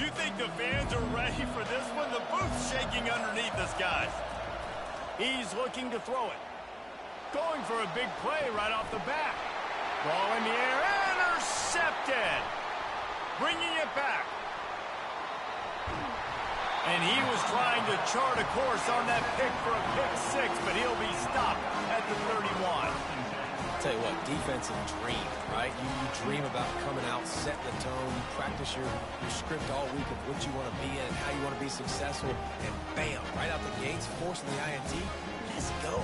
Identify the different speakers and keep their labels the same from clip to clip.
Speaker 1: You think the fans are ready for this one? The booth's shaking underneath us, guys. He's looking to throw it. Going for a big play right off the bat. Ball in the air, intercepted. Bringing it back. And he was trying to chart a course on that pick for a pick 6, but he'll be stopped at the 31.
Speaker 2: I'll tell you what, defensive dream, right? You dream about coming out, setting the tone. You practice your script all week of what you want to be in and how you want to be successful. And bam, right out the gates, forcing the INT. Let's go.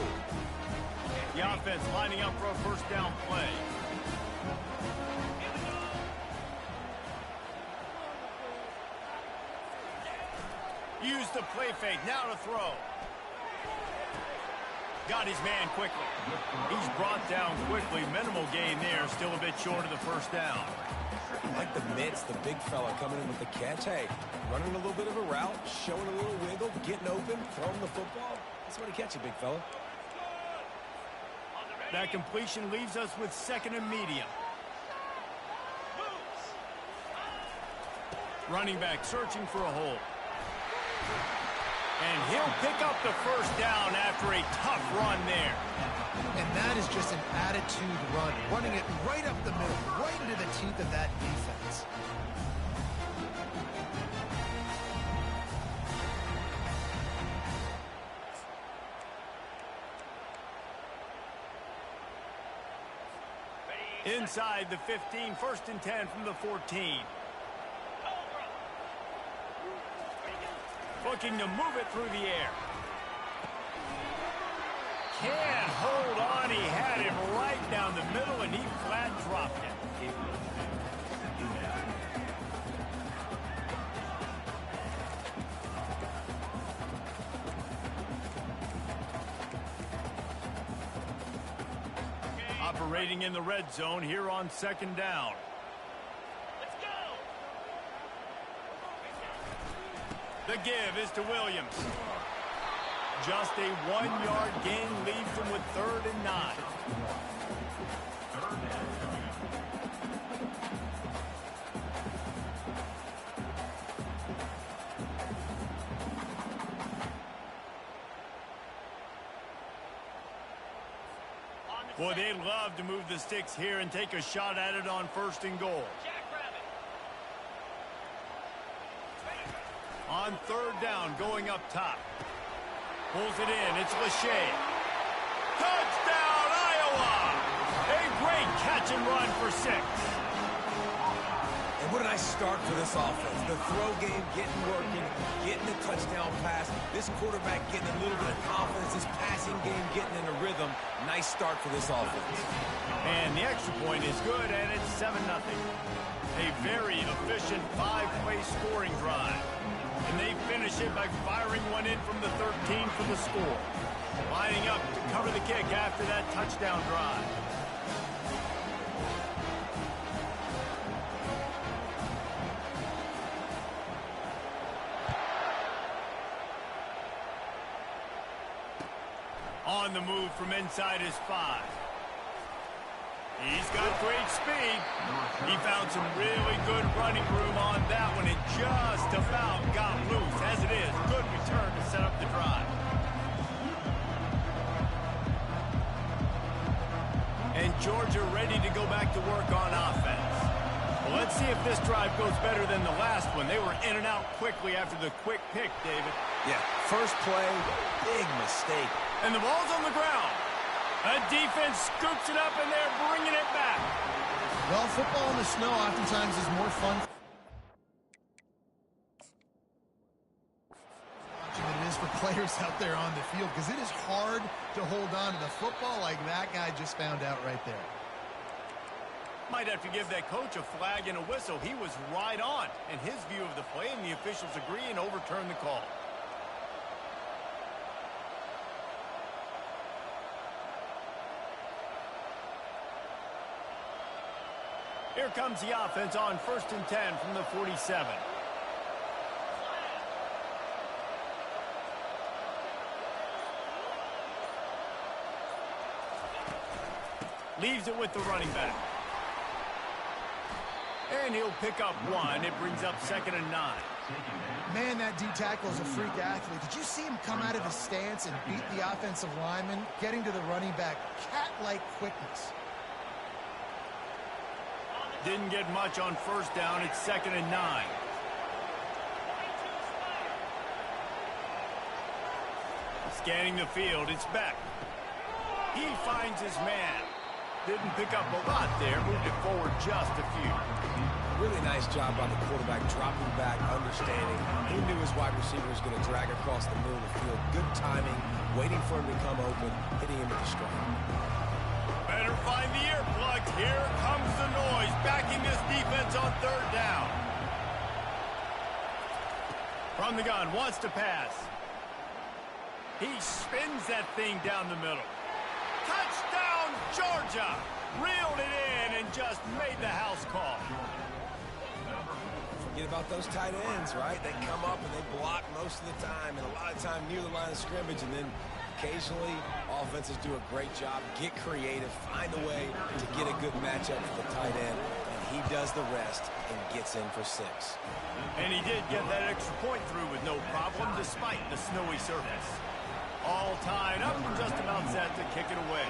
Speaker 1: The offense lining up for a first down play. Use the play fake, now to throw. Got his man quickly. He's brought down quickly. Minimal gain there, still a bit short of the first down.
Speaker 2: Like the mitts, the big fella coming in with the catch. Hey, running a little bit of a route, showing a little wiggle, getting open, throwing the football. Somebody catch it, big fella.
Speaker 1: That completion leaves us with second and medium. Running back searching for a hole. And he'll pick up the first down after a tough run there.
Speaker 3: And that is just an attitude run. Running it right up the middle, right into the teeth of that defense.
Speaker 1: Inside the 15, first and 10 from the 14. Looking to move it through the air. Can't hold on. He had him right down the middle, and he flat dropped it. Operating in the red zone here on second down. The give is to Williams. Just a 1-yard gain leaves him with 3rd and 9. Boy, they'd love to move the sticks here and take a shot at it on 1st and goal. On 3rd down, going up top. Pulls it in. It's Lachey. Touchdown, Iowa! A great catch and run for 6.
Speaker 2: And what a nice start for this offense. The throw game getting working, getting the touchdown pass. This quarterback getting a little bit of confidence. This passing game getting in a rhythm. Nice start for this offense.
Speaker 1: And the extra point is good, and it's 7-0. A very efficient 5-play scoring drive. And they finish it by firing one in from the 13 for the score. Lining up to cover the kick after that touchdown drive. On the move from inside his 5. He's got great speed. He found some really good running room on that one and just about got loose. As it is, good return to set up the drive. And Georgia ready to go back to work on offense. Well, let's see if this drive goes better than the last one. They were in and out quickly after the quick pick, David.
Speaker 2: Yeah, first play, big mistake.
Speaker 1: And the ball's on the ground. A defense scoops it up, and they're bringing it back.
Speaker 3: Well, football in the snow oftentimes is more fun than it is for players out there on the field, because it is hard to hold on to the football like that guy just found out right there.
Speaker 1: Might have to give that coach a flag and a whistle. He was right on in his view of the play, and the officials agree and overturn the call. Here comes the offense on 1st and 10 from the 47. Leaves it with the running back. And he'll pick up 1. It brings up 2nd and 9.
Speaker 3: Man, that D tackle is a freak athlete. Did you see him come out of his stance and beat the offensive lineman, getting to the running back? Cat-like quickness.
Speaker 1: Didn't get much on first down. It's 2nd and 9. Scanning the field, it's Beck. He finds his man. Didn't pick up a lot there, moved it forward just a few.
Speaker 2: Really nice job by the quarterback, dropping back, understanding. He knew his wide receiver was going to drag across the middle of the field. Good timing, waiting for him to come open, hitting him with the strike.
Speaker 1: Better find the earplugs. Here comes the noise, backing this defense on 3rd down. From the gun, wants to pass. He spins that thing down the middle. Touchdown, Georgia! Reeled it in and just made the house call.
Speaker 2: Forget about those tight ends, right? They come up and they block most of the time, and a lot of time near the line of scrimmage, and then occasionally offenses do a great job, get creative, find a way to get a good matchup for the tight end, and he does the rest and gets in for 6.
Speaker 1: And he did get that extra point through with no problem despite the snowy surface. All tied up and just about set to kick it away.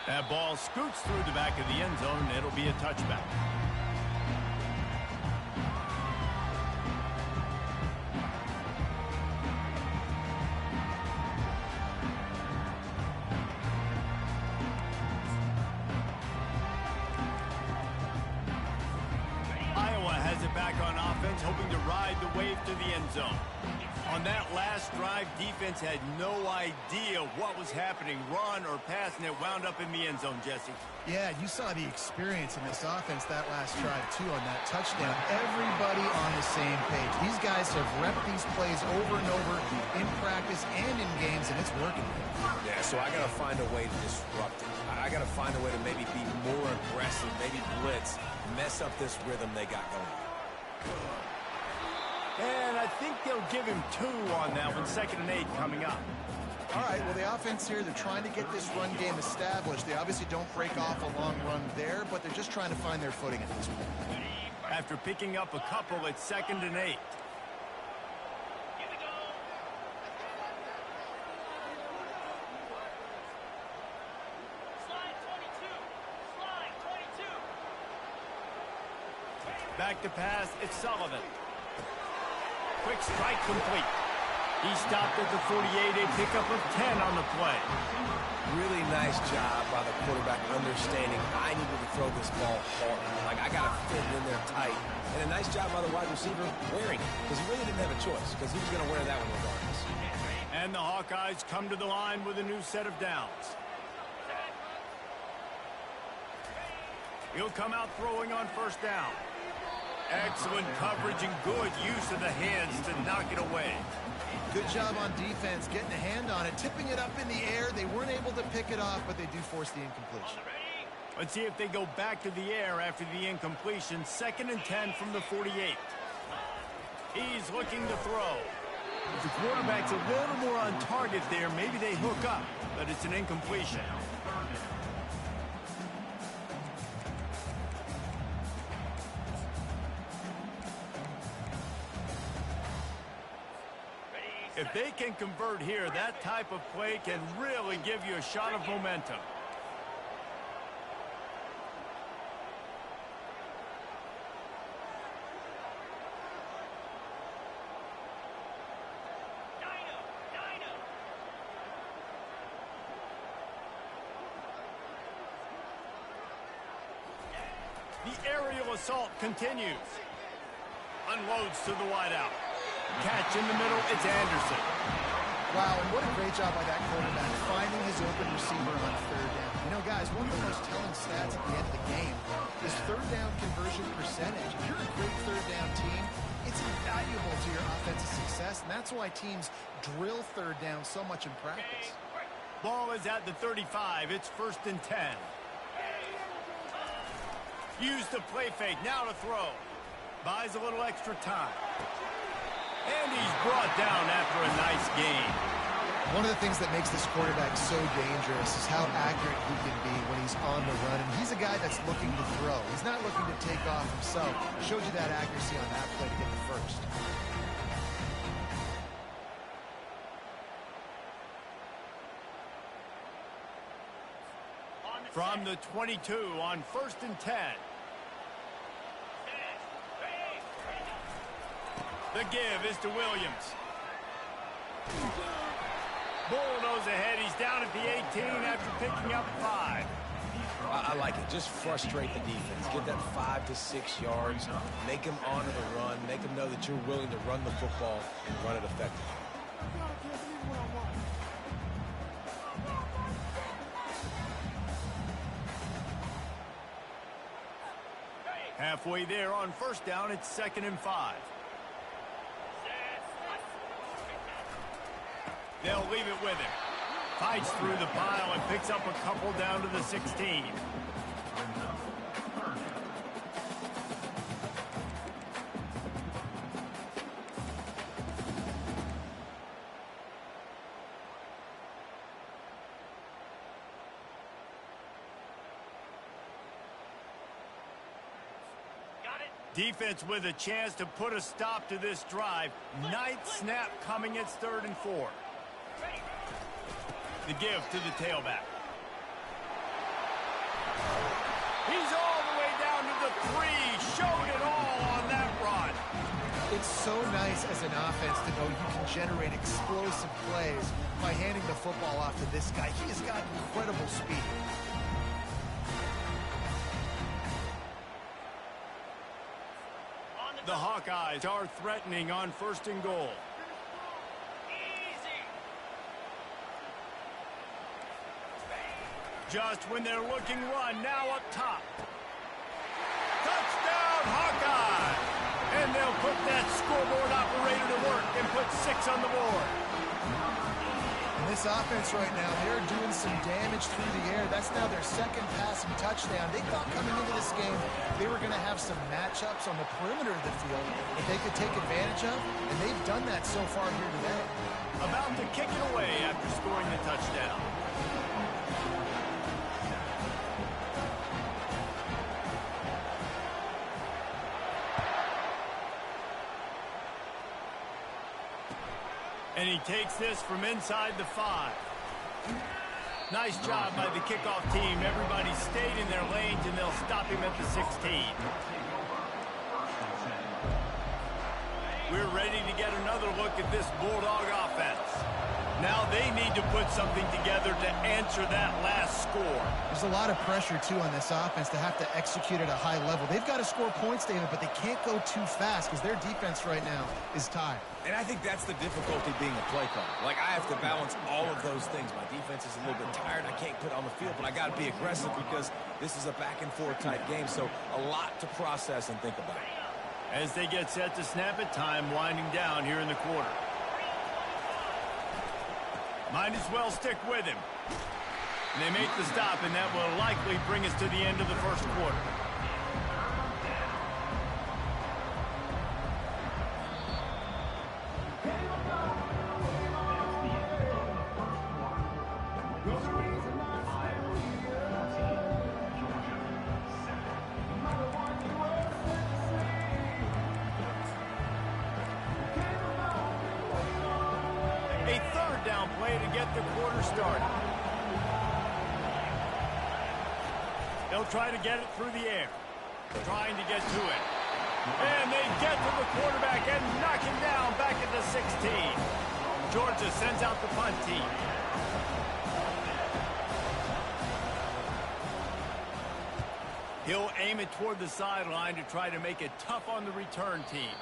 Speaker 1: That ball scoots through the back of the end zone. It'll be a touchback. Iowa has it back on offense, hoping to ride the wave to the end zone. On that last drive, defense had no idea what was happening, run or pass, and it wound up in the end zone, Jesse.
Speaker 3: Yeah, you saw the experience in this offense that last drive, too, on that touchdown. Everybody on the same page. These guys have repped these plays over and over in practice and in games, and it's working.
Speaker 2: Yeah, so I got to find a way to disrupt it. I got to find a way to maybe be more aggressive, maybe blitz, mess up this rhythm they got going.
Speaker 1: And I think they'll give him 2 on that one. 2nd and 8 coming up.
Speaker 3: All right, well, the offense here, they're trying to get this run game established. They obviously don't break off a long run there, but they're just trying to find their footing at this point.
Speaker 1: After picking up a couple, it's 2nd and 8. Back to pass, it's Sullivan. Quick strike complete. He stopped at the 48, a pickup of 10 on the play.
Speaker 2: Really nice job by the quarterback understanding I needed to throw this ball hard. Like, I got to fit it in there tight. And a nice job by the wide receiver wearing it, because he really didn't have a choice, because he was going to wear that one regardless.
Speaker 1: And the Hawkeyes come to the line with a new set of downs. He'll come out throwing on 1st down. Excellent coverage and good use of the hands to knock it away.
Speaker 3: Good job on defense, getting a hand on it, tipping it up in the air. They weren't able to pick it off, but they do force the incompletion.
Speaker 1: Let's see if they go back to the air after the incompletion. 2nd and 10 from the 48. He's looking to throw. If the quarterback's a little more on target there, maybe they hook up, but it's an incompletion. If they can convert here, that type of play can really give you a shot of momentum. The aerial assault continues. Unloads to the wideout. Catch in the middle, it's Anderson.
Speaker 3: Wow, and what a great job by that quarterback, finding his open receiver on 3rd down. You know, guys, one of the most telling stats at the end of the game is 3rd down conversion percentage. If you're a great 3rd down team, it's invaluable to your offensive success, and that's why teams drill 3rd down so much in practice.
Speaker 1: Ball is at the 35. It's 1st and 10. Use the play fake, now to throw. Buys a little extra time. And he's brought down after a nice gain.
Speaker 3: One of the things that makes this quarterback so dangerous is how accurate he can be when he's on the run. And he's a guy that's looking to throw. He's not looking to take off himself. Showed you that accuracy on that play to get the first.
Speaker 1: From the 22 on 1st and 10. The give is to Williams. Bullnose ahead. He's down at the 18 after picking up 5.
Speaker 2: I like it. Just frustrate the defense. Get that 5 to 6 yards. Make them honor the run. Make them know that you're willing to run the football and run it effectively.
Speaker 1: Halfway there on 1st down, it's 2nd and 5. They'll leave it with him. Fights through the pile and picks up a couple down to the 16. Defense with a chance to put a stop to this drive. 9th snap coming. It's 3rd and 4. The give to the tailback. He's all the way down to the 3. Showed it all on that run.
Speaker 3: It's so nice as an offense to know you can generate explosive plays by handing the football off to this guy. He has got incredible speed.
Speaker 1: The Hawkeyes are threatening on 1st and goal. Just when they're looking run, now up top. Touchdown, Hawkeye! And they'll put that scoreboard operator to work and put 6 on the board.
Speaker 3: And this offense right now, they're doing some damage through the air. That's now their 2nd passing touchdown. They thought coming into this game they were going to have some matchups on the perimeter of the field that they could take advantage of, and they've done that so far here today.
Speaker 1: About to kick it away after scoring the touchdown. And he takes this from inside the 5. Nice job by the kickoff team. Everybody stayed in their lanes, and they'll stop him at the 16. We're ready to get another look at this Bulldog offense. Now they need to put something together to answer that last score.
Speaker 3: There's a lot of pressure, too, on this offense to have to execute at a high level. They've got to score points, David, but they can't go too fast because their defense right now is tired.
Speaker 2: And I think that's the difficulty being a play caller. Like, I have to balance all of those things. My defense is a little bit tired. I can't put it on the field, but I got to be aggressive because this is a back-and-forth type game, so a lot to process and think about.
Speaker 1: As they get set to snap it, time winding down here in the quarter. Might as well stick with him. And they make the stop, and that will likely bring us to the end of the 1st quarter. A 3rd down play to get the quarter started. They'll try to get it through the air. Trying to get to it. And they get to the quarterback and knock him down back at the 16. Georgia sends out the punt team. He'll aim it toward the sideline to try to make it tough on the return team.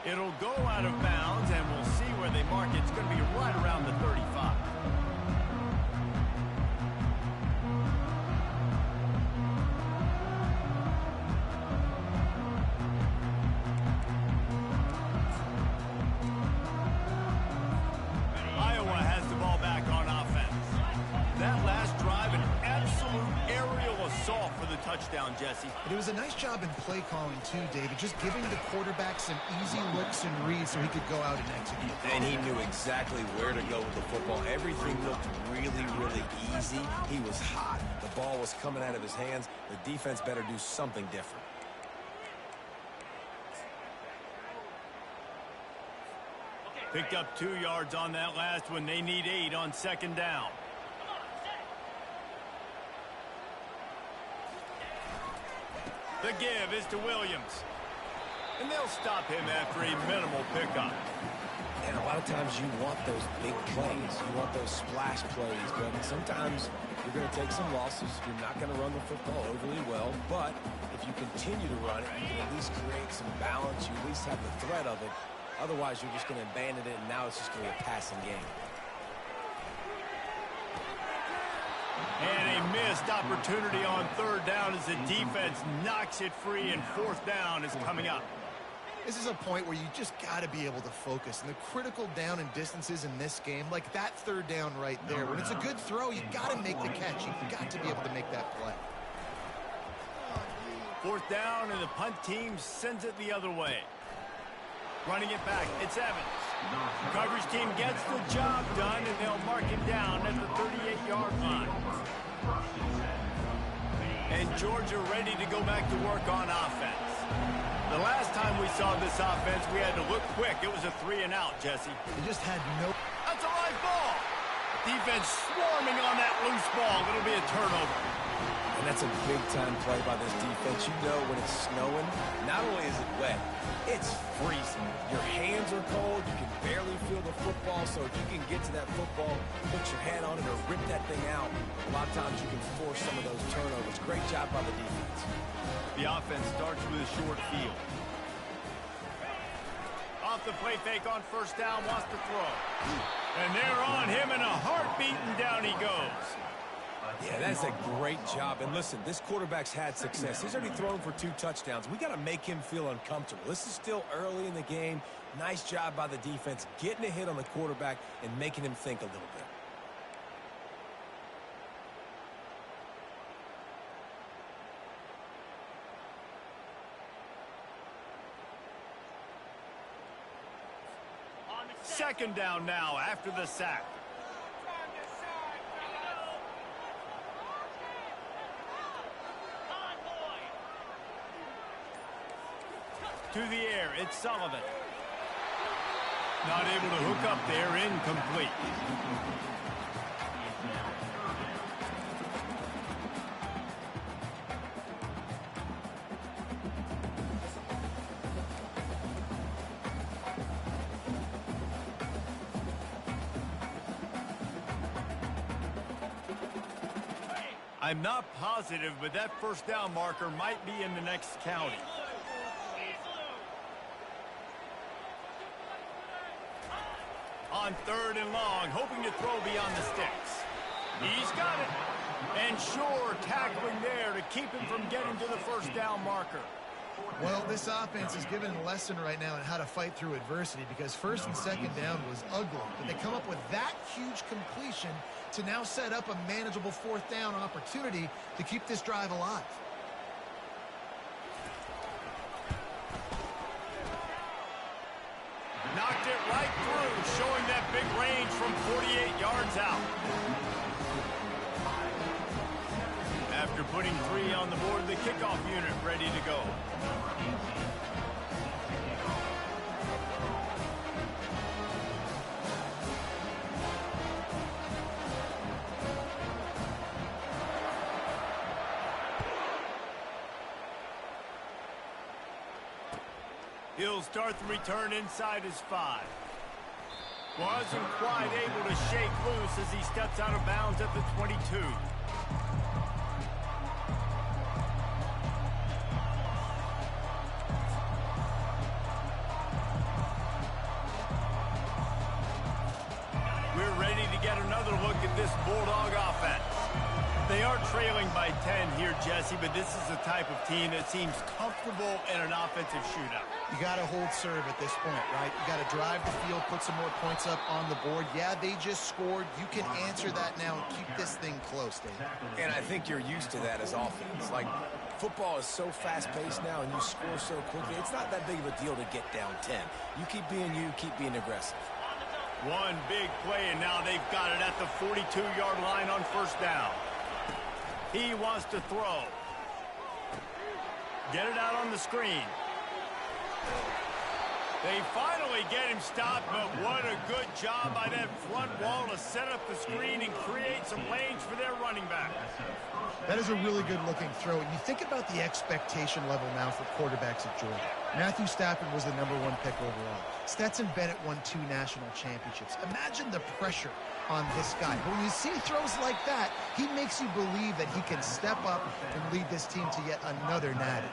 Speaker 1: It'll go out of bounds, and we'll see where they mark it. It's going to be right around the 35. Iowa has the ball back on offense. That last drive, an absolute aerial assault for the touchdown. touchdown, Jesse.
Speaker 3: But it was a nice job in play calling too, David, just giving the quarterback some easy looks and reads so he could go out and execute.
Speaker 2: And he knew exactly where to go with the football. Everything looked really, really easy. He was hot. The ball was coming out of his hands. The defense better do something different.
Speaker 1: Picked up 2 yards on that last one. They need 8 on second down. The give is to Williams. And they'll stop him after a minimal pickup.
Speaker 2: And a lot of times you want those big plays. You want those splash plays. But sometimes you're going to take some losses. You're not going to run the football overly well. But if you continue to run it, you can at least create some balance. You at least have the threat of it. Otherwise, you're just going to abandon it, and now it's just going to be a passing game.
Speaker 1: And a missed opportunity on third down as the defense knocks it free, and fourth down is coming up.
Speaker 3: This is a point where you just got to be able to focus. And the critical down and distances in this game, like that third down right there, when it's a good throw, you got to make the catch. You've got to be able to make that play.
Speaker 1: Fourth down, and the punt team sends it the other way. Running it back, it's Evans. The coverage team gets the job done, and they'll mark him down at the 38-yard line. And Georgia ready to go back to work on offense. The last time we saw this offense, we had to look quick. It was a 3-and-out, Jesse.
Speaker 3: They just had no...
Speaker 1: That's a live ball. Defense swarming on that loose ball. It'll be a turnover.
Speaker 2: And that's a big-time play by this defense. You know when it's snowing, not only is it wet, it's freezing. Your hands are cold. You can barely feel the football. So if you can get to that football, put your hand on it, or rip that thing out, a lot of times you can force some of those turnovers. Great job by the defense.
Speaker 1: The offense starts with a short field. Off the play fake on first down, wants to throw. And they're on him in a heartbeat, and down he goes.
Speaker 2: Yeah, that's a great job. And listen, this quarterback's had success. He's already thrown for 2 touchdowns. We got to make him feel uncomfortable. This is still early in the game. Nice job by the defense, getting a hit on the quarterback and making him think a little bit.
Speaker 1: Second down now after the sack. To the air, it's Sullivan. Not able to hook up there, incomplete. I'm not positive, but that first down marker might be in the next county. On third and long, hoping to throw beyond the sticks. He's got it. And sure, tackling there to keep him from getting to the first down marker.
Speaker 3: Well, this offense is given a lesson right now on how to fight through adversity, because first and second down was ugly. But they come up with that huge completion to now set up a manageable fourth down opportunity to keep this drive alive.
Speaker 1: Knocked it right through, showing that big range from 48 yards out. After putting 3 on the board, the kickoff unit ready to go. He'll start the return inside his 5. Wasn't quite able to shake loose as he steps out of bounds at the 22. We're ready to get another look at this Bulldog offense. They are trailing by 10 here, Jesse, but this is the type of team that seems comfortable in an offensive shootout.
Speaker 3: You got to hold serve at this point, right? You got to drive the field, put some more points up on the board. Yeah, they just scored. You can answer that now and keep this thing close, Dave.
Speaker 2: And I think you're used to that as offense. Like, Football is so fast-paced now, and you score so quickly, it's not that big of a deal to get down 10. You keep being aggressive.
Speaker 1: One big play, and now they've got it at the 42-yard line on first down. He wants to throw. Get it out on the screen. They finally get him stopped, but what a good job by that front wall to set up the screen and create some lanes for their running back.
Speaker 3: That is a really good-looking throw. And you think about the expectation level now for quarterbacks at Georgia. Matthew Stafford was the #1 pick overall. Stetson Bennett won 2 national championships. Imagine the pressure on this guy. But when you see throws like that, he makes you believe that he can step up and lead this team to yet another natty.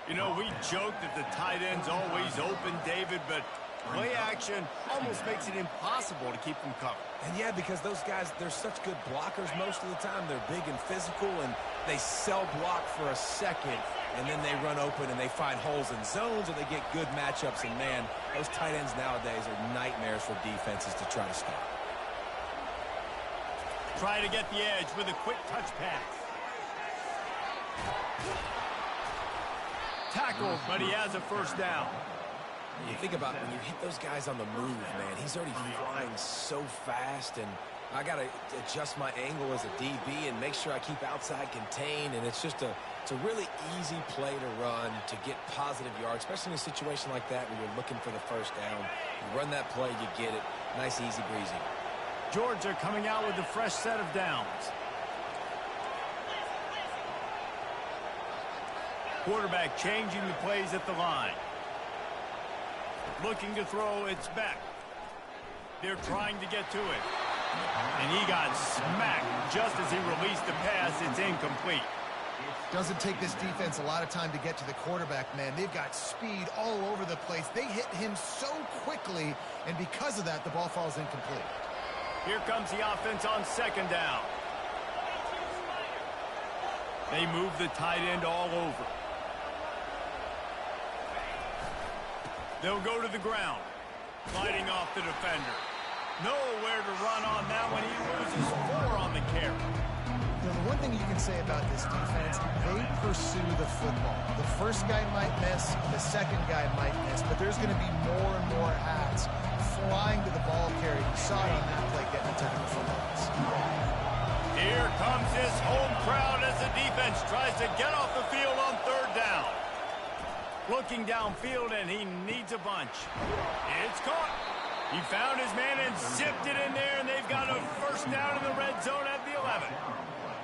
Speaker 1: You know, we joke that the tight end's always open, David, but play action almost makes it impossible to keep them covered.
Speaker 2: And yeah, because those guys, they're such good blockers most of the time. They're big and physical, and they sell block for a second, and then they run open and they find holes in zones, or they get good matchups. And man, those tight ends nowadays are nightmares for defenses to try to stop.
Speaker 1: Try to get the edge with a quick touch pass. Tackled, but he has a first down.
Speaker 2: You think about it, when you hit those guys on the move, man, he's already flying so fast, and I got to adjust my angle as a DB and make sure I keep outside contained, and it's a really easy play to run to get positive yards, especially in a situation like that where you're looking for the first down. You run that play, you get it. Nice, easy breezy.
Speaker 1: Georgia coming out with a fresh set of downs. Quarterback changing the plays at the line. Looking to throw, it's back. They're trying to get to it. And he got smacked just as he released the pass. It's incomplete.
Speaker 3: Doesn't take this defense a lot of time to get to the quarterback, man. They've got speed all over the place. They hit him so quickly, and because of that, the ball falls incomplete.
Speaker 1: Here comes the offense on second down. They move the tight end all over. They'll go to the ground, fighting off the defender. Nowhere to run on that one. He loses 4 on the carry.
Speaker 3: You know, the one thing you can say about this defense, they pursue the football. The first guy might miss, the second guy might miss, but there's going to be more and more hats flying to the ball carrier. You saw it on that play getting the tackle for loss.
Speaker 1: Here comes his home crowd as the defense tries to get off the field on third down. Looking downfield, and he needs a bunch. It's caught. He found his man and zipped it in there, and they've got a first down in the red zone at the 11.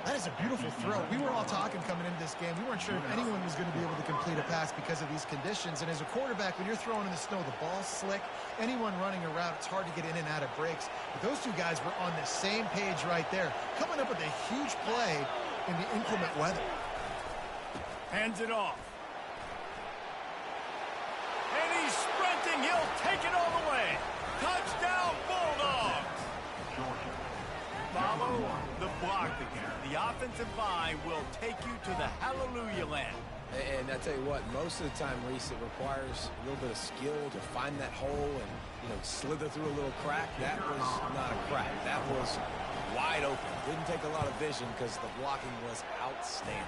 Speaker 3: That is a beautiful throw. We were all talking coming into this game. We weren't sure if anyone was going to be able to complete a pass because of these conditions. And as a quarterback, when you're throwing in the snow, the ball's slick. Anyone running a route, it's hard to get in and out of breaks. But those two guys were on the same page right there, coming up with a huge play in the inclement weather.
Speaker 1: Hands it off. And he's sprinting. He'll take it all the way. Touchdown, Bulldogs. Follow the block again. The offensive line will take you to the hallelujah land.
Speaker 2: And I tell you what, most of the time, Reese, it requires a little bit of skill to find that hole and, slither through a little crack. That was not a crack. That was wide open. Didn't take a lot of vision because the blocking was outstanding.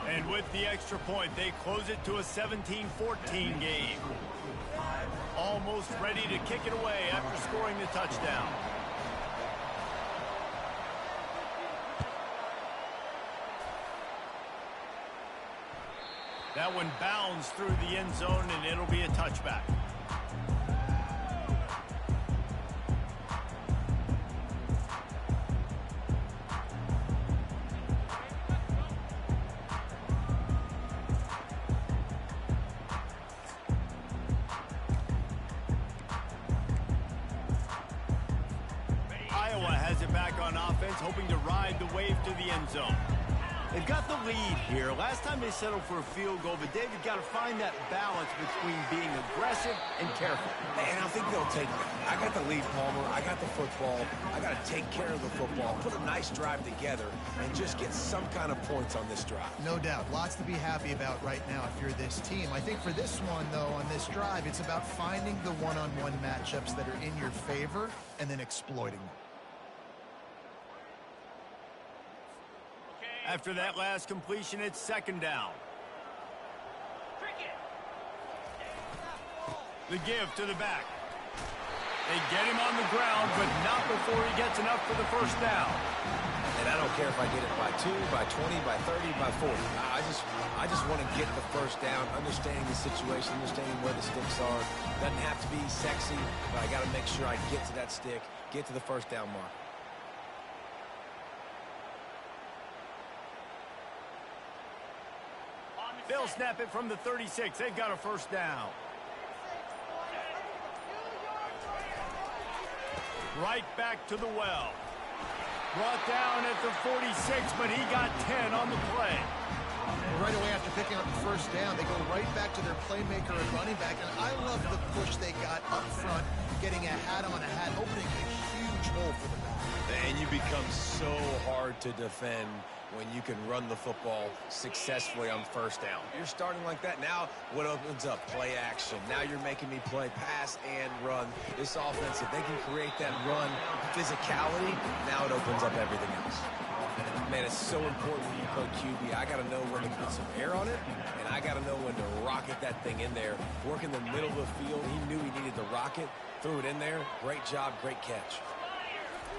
Speaker 1: And with the extra point, they close it to a 17-14 game. Almost ready to kick it away after scoring the touchdown. That one bounds through the end zone, and it'll be a touchback. Iowa has it back on offense, hoping to ride the wave to the end zone. They've got the lead here. Last time they settled for a field goal, but David got to find that balance between being aggressive and careful.
Speaker 2: And I think they'll take that. I got the lead, Palmer. I got the football. I got to take care of the football, put a nice drive together, and just get some kind of points on this drive.
Speaker 3: No doubt. Lots to be happy about right now if you're this team. I think for this one, though, on this drive, it's about finding the one-on-one matchups that are in your favor and then exploiting them.
Speaker 1: After that last completion, it's second down. The give to the back. They get him on the ground, but not before he gets enough for the first down.
Speaker 2: And I don't care if I get it by 2, by 20, by 30, by 40. I just want to get the first down, understanding the situation, understanding where the sticks are. Doesn't have to be sexy, but I got to make sure I get to that stick, get to the first down mark.
Speaker 1: They'll snap it from the 36. They've got a first down. Right back to the well. Brought down at the 46, but he got 10 on the play.
Speaker 3: Right away after picking up the first down, they go right back to their playmaker and running back. And I love the push they got up front, getting a hat on a hat, opening a huge hole for the back.
Speaker 2: And you become so hard to defend when you can run the football successfully on first down. You're starting like that. Now what opens up? Play action. Now you're making me play pass and run. This offense, if they can create that run physicality, now it opens up everything else. Man, it's so important when you play QB. I got to know when to put some air on it, and I got to know when to rocket that thing in there. Work in the middle of the field. He knew he needed to rocket. Threw it in there. Great job, great catch.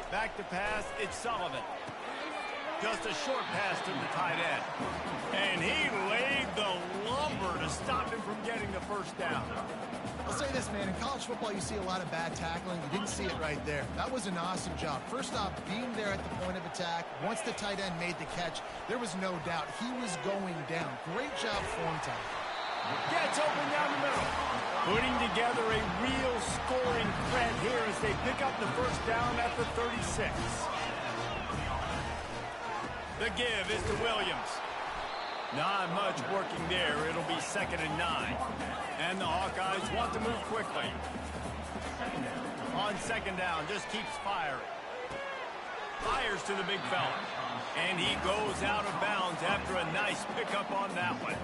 Speaker 1: Back to pass, it's Sullivan. Just a short pass to the tight end. And he laid the lumber to stop him from getting the first down.
Speaker 3: I'll say this, man. In college football, you see a lot of bad tackling. You didn't see it right there. That was an awesome job. First off, being there at the point of attack. Once the tight end made the catch, there was no doubt he was going down. Great job form time.
Speaker 1: Gets open down the middle. Putting together a real scoring threat here as they pick up the first down at the 36. The give is to Williams. Not much working there. It'll be 2nd and 9. And the Hawkeyes want to move quickly. On 2nd down, just keeps firing. Fires to the big fella. And he goes out of bounds after a nice pickup on that one.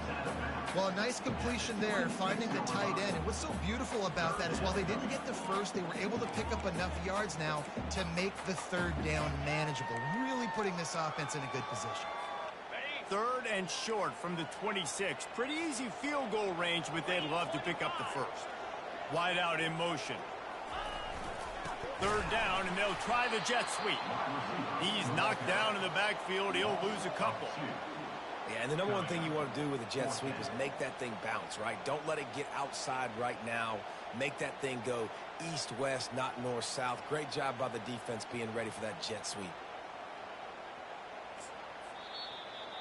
Speaker 3: Well, a nice completion there, finding the tight end. And what's so beautiful about that is while they didn't get the first, they were able to pick up enough yards now to make the third down manageable. Really putting this offense in a good position.
Speaker 1: 3rd and short from the 26. Pretty easy field goal range, but they'd love to pick up the first. Wide out in motion. 3rd down, and they'll try the jet sweep. He's knocked down in the backfield. He'll lose a couple.
Speaker 2: Yeah, and the number one thing you want to do with a jet sweep is make that thing bounce, right? Don't let it get outside right now. Make that thing go east-west, not north-south. Great job by the defense being ready for that jet sweep.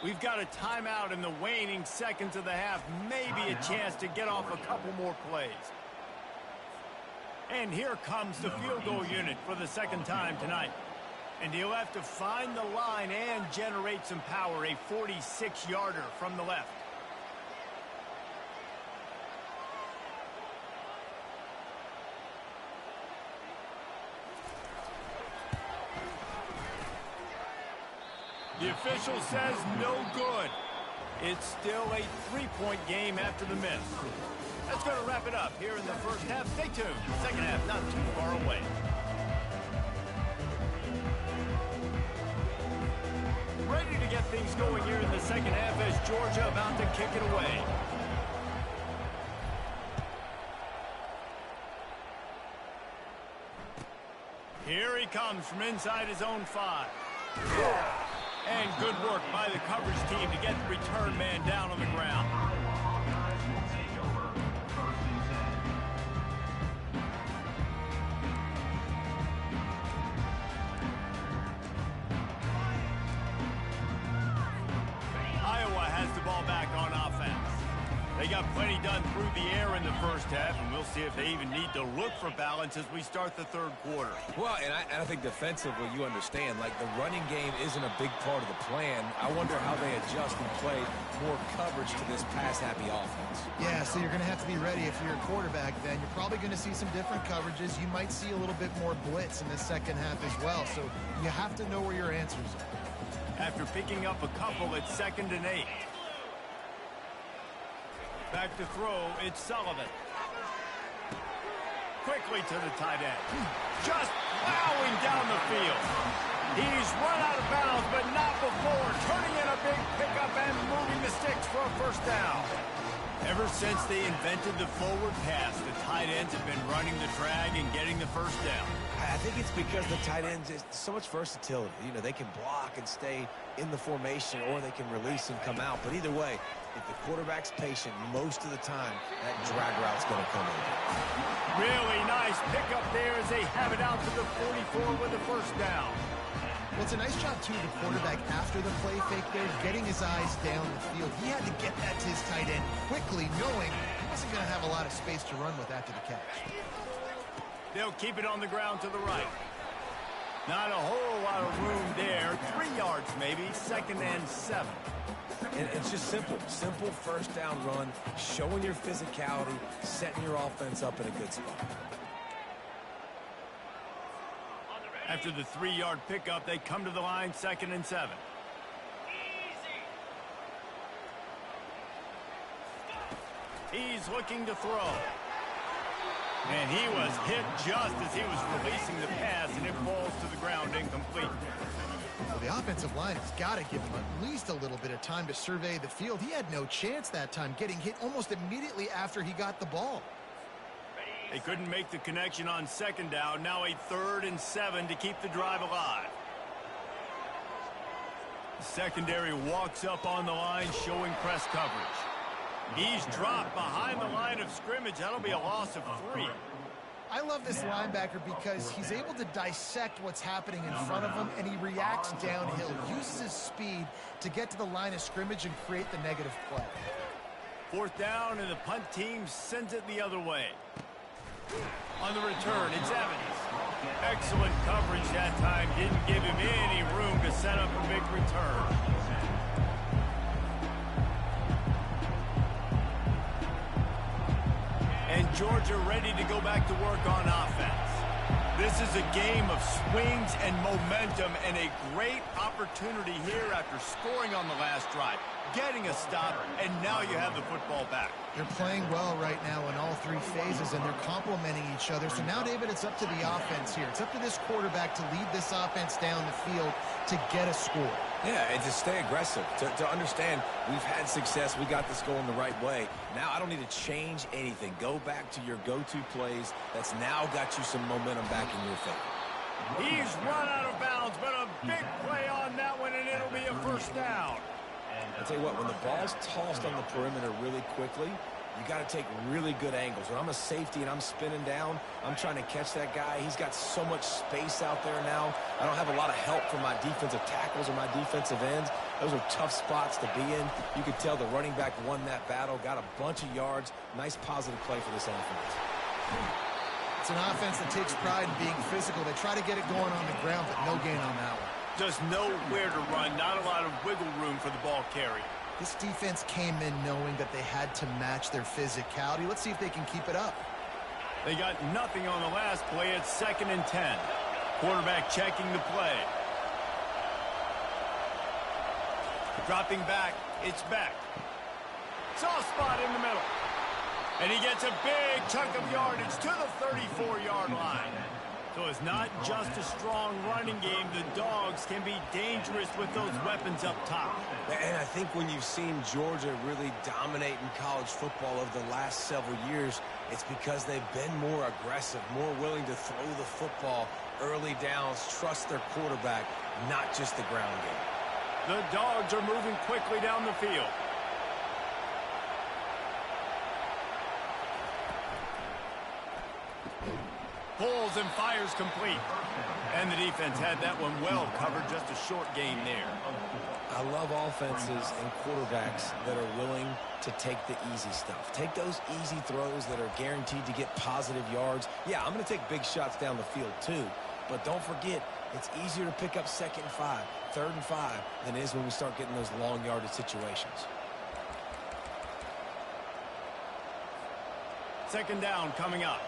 Speaker 1: We've got a timeout in the waning seconds of the half. Maybe a chance to get off a couple more plays. And here comes the field goal unit for the second time tonight. And he'll have to find the line and generate some power. A 46-yarder from the left. The official says no good. It's still a 3-point game after the miss. That's going to wrap it up here in the first half. Stay tuned. Second half not too far away. Ready to get things going here in the second half as Georgia about to kick it away. Here he comes from inside his own 5. And good work by the coverage team to get the return man down on the ground. Iowa has the ball back on offense. They got plenty done through the air in the first half, and we'll see if they even need to look for balance as we start the third quarter.
Speaker 2: Well, and I think defensively, you understand, like the running game isn't a big part of the plan. I wonder how they adjust and play more coverage to this pass-happy offense.
Speaker 3: Yeah, so you're going to have to be ready if you're a quarterback then. You're probably going to see some different coverages. You might see a little bit more blitz in the second half as well, so you have to know where your answers are.
Speaker 1: After picking up a couple at 2nd and 8. Back to throw, it's Sullivan. Quickly to the tight end. Just plowing down the field. He's run out of bounds, but not before. Turning in a big pickup and moving the sticks for a first down. Ever since they invented the forward pass, the tight ends have been running the drag and getting the first down.
Speaker 2: I think it's because the tight ends is so much versatility. You know, they can block and stay in the formation, or they can release and come out. But either way, if the quarterback's patient, most of the time, that drag route's going to come in.
Speaker 1: Really nice pickup there as they have it out to the 44 with the first down.
Speaker 3: Well, it's a nice job, too, the quarterback after the play fake there, getting his eyes down the field. He had to get that to his tight end quickly, knowing he wasn't going to have a lot of space to run with after the catch.
Speaker 1: They'll keep it on the ground to the right. Not a whole lot of room there. 3 yards maybe, 2nd and 7.
Speaker 2: And it's just simple. Simple first down run, showing your physicality, setting your offense up in a good spot.
Speaker 1: After the 3-yard pickup, they come to the line, 2nd and 7. He's looking to throw. And he was hit just as he was releasing the pass, and it falls to the ground incomplete.
Speaker 3: Well, the offensive line has got to give him at least a little bit of time to survey the field. He had no chance that time, getting hit almost immediately after he got the ball.
Speaker 1: They couldn't make the connection on 2nd down. Now a 3rd and 7 to keep the drive alive. The secondary walks up on the line, showing press coverage. He's dropped behind the line of scrimmage. That'll be a loss of 3.
Speaker 3: I love this linebacker because he's able to dissect what's happening in front of him, and he reacts downhill, uses his speed to get to the line of scrimmage and create the negative play.
Speaker 1: 4th down, and the punt team sends it the other way. On the return, it's Evans. Excellent coverage that time. Didn't give him any room to set up a big return. And Georgia ready to go back to work on offense. This is a game of swings and momentum, and a great opportunity here after scoring on the last drive, getting a stop, and now you have the football back.
Speaker 3: They're playing well right now in all 3 phases, and they're complementing each other. So now, David, it's up to the offense here. It's up to this quarterback to lead this offense down the field to get a score.
Speaker 2: Yeah, and to stay aggressive, to understand we've had success, we got this going the right way. Now I don't need to change anything. Go back to your go-to plays. That's now got you some momentum back in your favor.
Speaker 1: He's run out of bounds, but a big play on that one, and it'll be a first down.
Speaker 2: I'll tell you what, when the ball's tossed on the perimeter really quickly, you got to take really good angles. When I'm a safety and I'm spinning down, I'm trying to catch that guy. He's got so much space out there now. I don't have a lot of help from my defensive tackles or my defensive ends. Those are tough spots to be in. You could tell the running back won that battle, got a bunch of yards. Nice positive play for this offense.
Speaker 3: It's an offense that takes pride in being physical. They try to get it going on the ground, but no gain on that one.
Speaker 1: Just nowhere to run, not a lot of wiggle room for the ball carrier.
Speaker 3: This defense came in knowing that they had to match their physicality. Let's see if they can keep it up.
Speaker 1: They got nothing on the last play. It's 2nd and 10. Quarterback checking the play. Dropping back. It's back. Soft spot in the middle. And he gets a big chunk of yardage to the 34-yard line. So it's not just a strong running game. The Dogs can be dangerous with those weapons up top.
Speaker 2: And I think when you've seen Georgia really dominate in college football over the last several years, it's because they've been more aggressive, more willing to throw the football, early downs, trust their quarterback, not just the ground game.
Speaker 1: The Dogs are moving quickly down the field. Pulls and fires complete. And the defense had that one well covered, just a short gain there.
Speaker 2: I love offenses and quarterbacks that are willing to take the easy stuff. Take those easy throws that are guaranteed to get positive yards. Yeah, I'm going to take big shots down the field too. But don't forget, it's easier to pick up 2nd and 5, 3rd and 5 than it is when we start getting those long yardage situations.
Speaker 1: 2nd down coming up.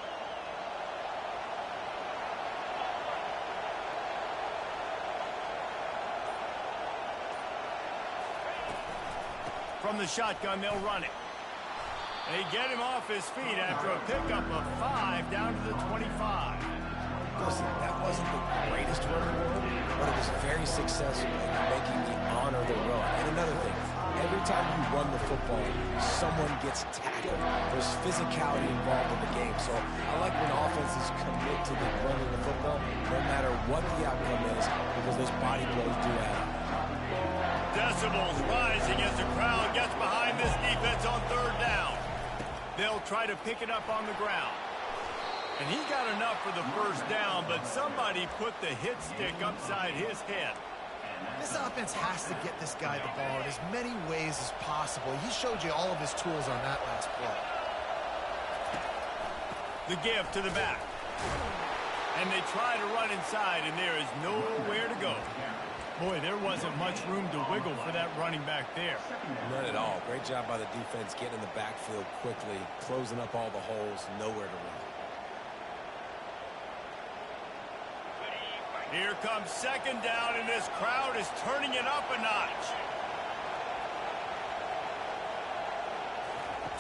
Speaker 1: From the shotgun, they'll run it. They get him off his feet after a pickup of 5 down to the 25.
Speaker 2: Listen, that wasn't the greatest run in the world, but it was very successful in making me honor the run. And another thing, every time you run the football, someone gets tackled. There's physicality involved in the game. So I like when offenses commit to the running the football, no matter what the outcome is, because those body blows do add up.
Speaker 1: Decibels rising as the crowd gets behind this defense on third down. They'll try to pick it up on the ground. And he got enough for the first down, but somebody put the hit stick upside his head.
Speaker 3: This offense has to get this guy the ball in as many ways as possible. He showed you all of his tools on that last play.
Speaker 1: The give to the back. And they try to run inside, and there is nowhere to go. Boy, there wasn't much room to wiggle for that running back there.
Speaker 2: None at all. Great job by the defense getting in the backfield quickly, closing up all the holes, nowhere to run.
Speaker 1: Here comes second down, and this crowd is turning it up a notch.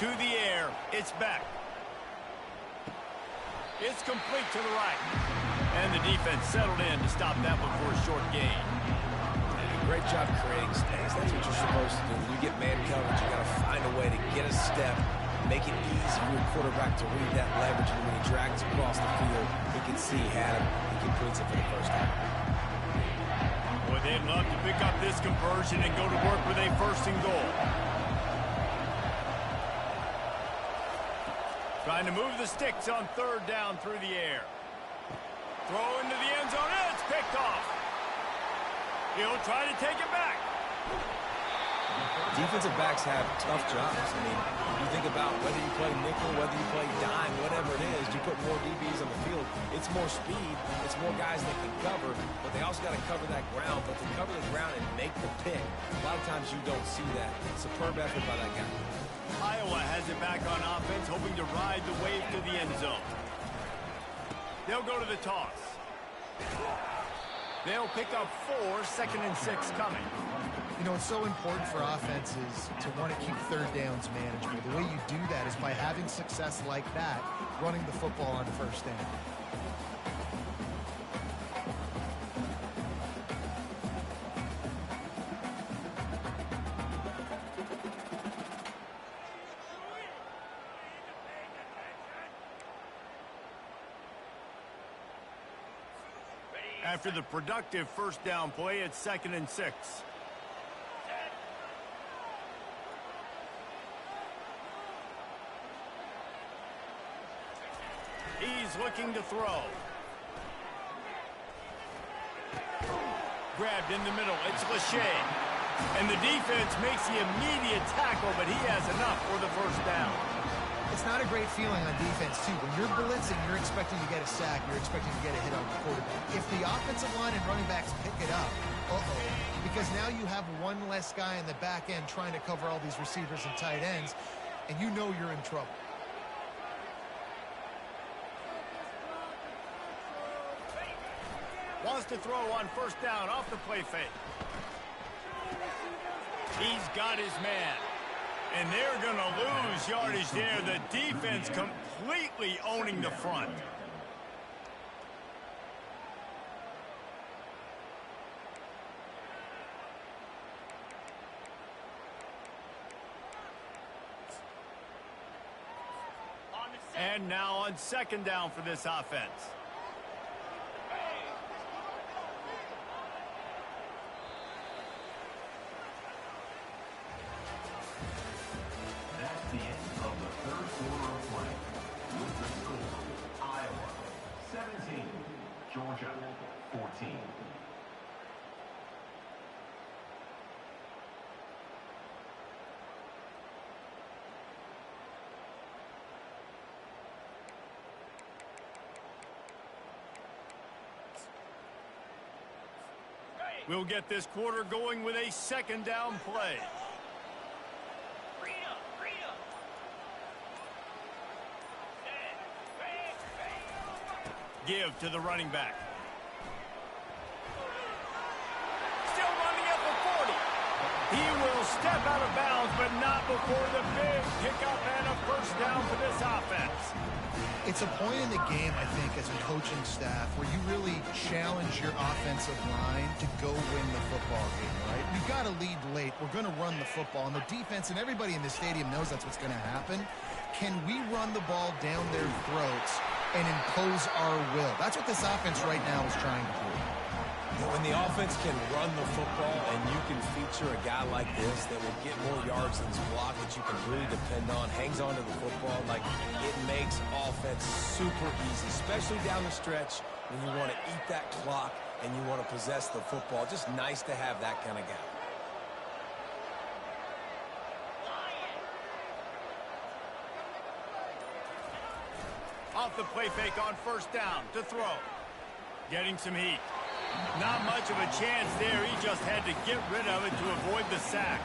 Speaker 1: To the air, it's back. It's complete to the right. And the defense settled in to stop that one for a short gain.
Speaker 2: Great job creating space. That's what you're supposed to do. When you get man coverage, you got to find a way to get a step, make it easy for your quarterback to read that leverage, and when he drags across the field, he can see he had him. He completes it for the first time.
Speaker 1: Boy, they'd love to pick up this conversion and go to work with a first and goal. Trying to move the sticks on third down through the air. Throw into the end zone, and it's picked off. He'll try to take it back.
Speaker 2: Defensive backs have tough jobs. I mean, you think about whether you play nickel, whether you play dime, whatever it is, you put more DBs on the field. It's more speed. It's more guys that can cover, but they also got to cover that ground. But to cover the ground and make the pick, a lot of times you don't see that. Superb effort by that guy.
Speaker 1: Iowa has it back on offense, hoping to ride the wave to the end zone. They'll go to the toss. They'll pick up 4, 2nd and 6 coming.
Speaker 3: You know, it's so important for offenses to want to keep third downs manageable. The way you do that is by having success like that, running the football on first down.
Speaker 1: After the productive first down play, it's 2nd and 6. He's looking to throw. Grabbed in the middle. It's Lachey. And the defense makes the immediate tackle, but he has enough for the first down.
Speaker 3: It's not a great feeling on defense, too. When you're blitzing, you're expecting to get a sack. You're expecting to get a hit on the quarterback. If the offensive line and running backs pick it up, because now you have one less guy in the back end trying to cover all these receivers and tight ends, and you know you're in trouble.
Speaker 1: Wants to throw on first down off the play fake. He's got his man. And they're going to lose yardage there. The defense completely owning the front. And now on second down for this offense.
Speaker 4: That's the end of the third quarter of play. With the score, Iowa 17, Georgia 14.
Speaker 1: We'll get this quarter going with a second down play. Give to the running back. Still running at the 40. He will step out of bounds, but not before the big pickup and a first down for this offense.
Speaker 3: It's a point in the game, I think, as a coaching staff where you really challenge your offensive line to go win the football game, right? We've got to lead late. We're going to run the football. And the defense and everybody in the stadium knows that's what's going to happen. Can we run the ball down their throats and impose our will? That's what this offense right now is trying to do.
Speaker 2: When the offense can run the football and you can feature a guy like this that will get more yards than his block that you can really depend on, hangs on to the football, like it makes offense super easy, especially down the stretch when you want to eat that clock and you want to possess the football. Just nice to have that kind of guy.
Speaker 1: Off the play fake on first down to throw. Getting some heat. Not much of a chance there. He just had to get rid of it to avoid the sack.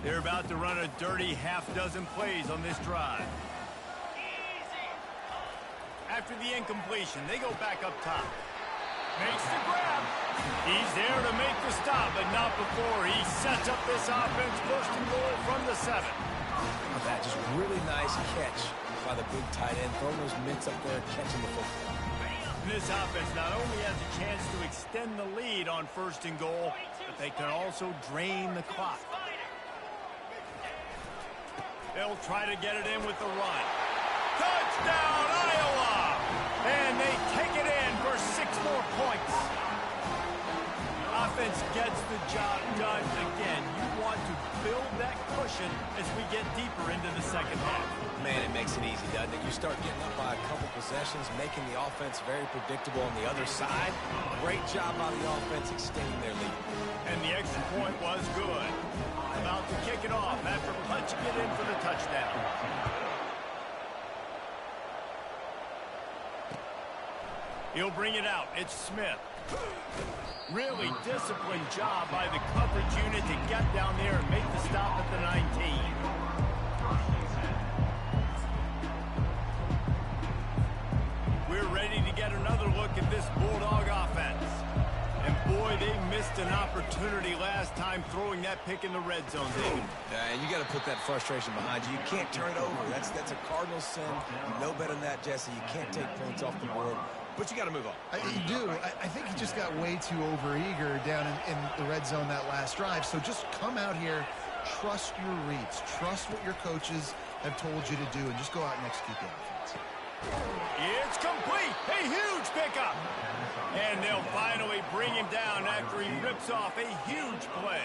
Speaker 1: They're about to run a dirty half-dozen plays on this drive. After the incompletion, they go back up top. Makes the grab. He's there to make the stop, but not before he sets up this offense first and goal from the 7.
Speaker 2: That just really nice catch by the big tight end, throwing those mitts up there, catching the football.
Speaker 1: This offense not only has a chance to extend the lead on first and goal, but they can also drain the clock. They'll try to get it in with the run. Touchdown, Iowa! And they take it in for 6 more points. Offense gets the job done. Again, you want to build that cushion as we get deeper into the second half.
Speaker 2: Man, it makes it easy, doesn't it? You start getting up by a couple possessions, making the offense very predictable on the other side. Great job by the offense extending their lead.
Speaker 1: And the extra point was good. About to kick it off after punching it in for the touchdown. He'll bring it out. It's Smith. Really disciplined job by the coverage unit to get down there and make the stop at the 19. We're ready to get another look at this Bulldog offense. And boy, they missed an opportunity last time throwing that pick in the red zone, David.
Speaker 2: And you got to put that frustration behind you. You can't turn it over. That's a cardinal sin. You know better than that, Jesse. You can't take points off the board. But you got to move on.
Speaker 3: You do. I think he just got way too overeager down in the red zone that last drive. So just come out here, trust your reads, trust what your coaches have told you to do, and just go out and execute the offense.
Speaker 1: It's complete. A huge pickup. And they'll finally bring him down after he rips off a huge play.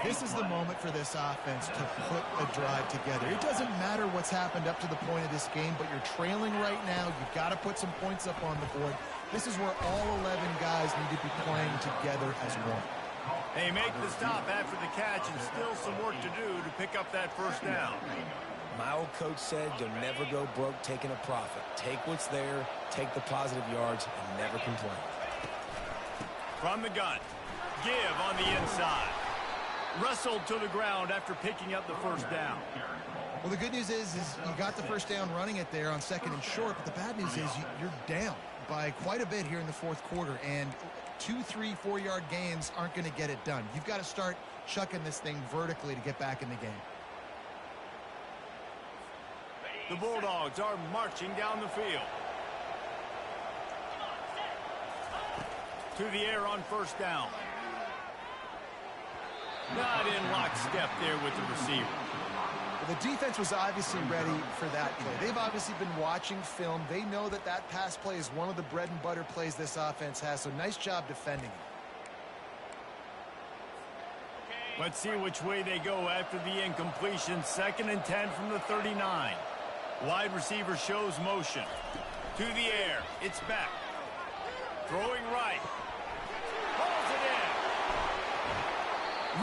Speaker 3: This is the moment for this offense to put a drive together. It doesn't matter what's happened up to the point of this game, but you're trailing right now. You've got to put some points up on the board. This is where all 11 guys need to be playing together as one.
Speaker 1: They make the stop after the catch and still some work to do to pick up that first down.
Speaker 2: My old coach said you'll never go broke taking a profit. Take what's there, take the positive yards, and never complain.
Speaker 1: From the gun, give on the inside. Wrestled to the ground after picking up the first down.
Speaker 3: Well, the good news is you got the first down running it there on 2nd and short, but the bad news is you're down by quite a bit here in the 4th quarter, and 2, 3, 4-yard gains aren't going to get it done. You've got to start chucking this thing vertically to get back in the game.
Speaker 1: The Bulldogs are marching down the field. To the air on first down. Not in lockstep there with the receiver.
Speaker 3: Well, the defense was obviously ready for that play. They've obviously been watching film. They know that pass play is one of the bread and butter plays this offense has, so nice job defending it.
Speaker 1: Let's see which way they go after the incompletion. 2nd and 10 from the 39. Wide receiver shows motion. To the air. It's back. Throwing right. Pulls it in.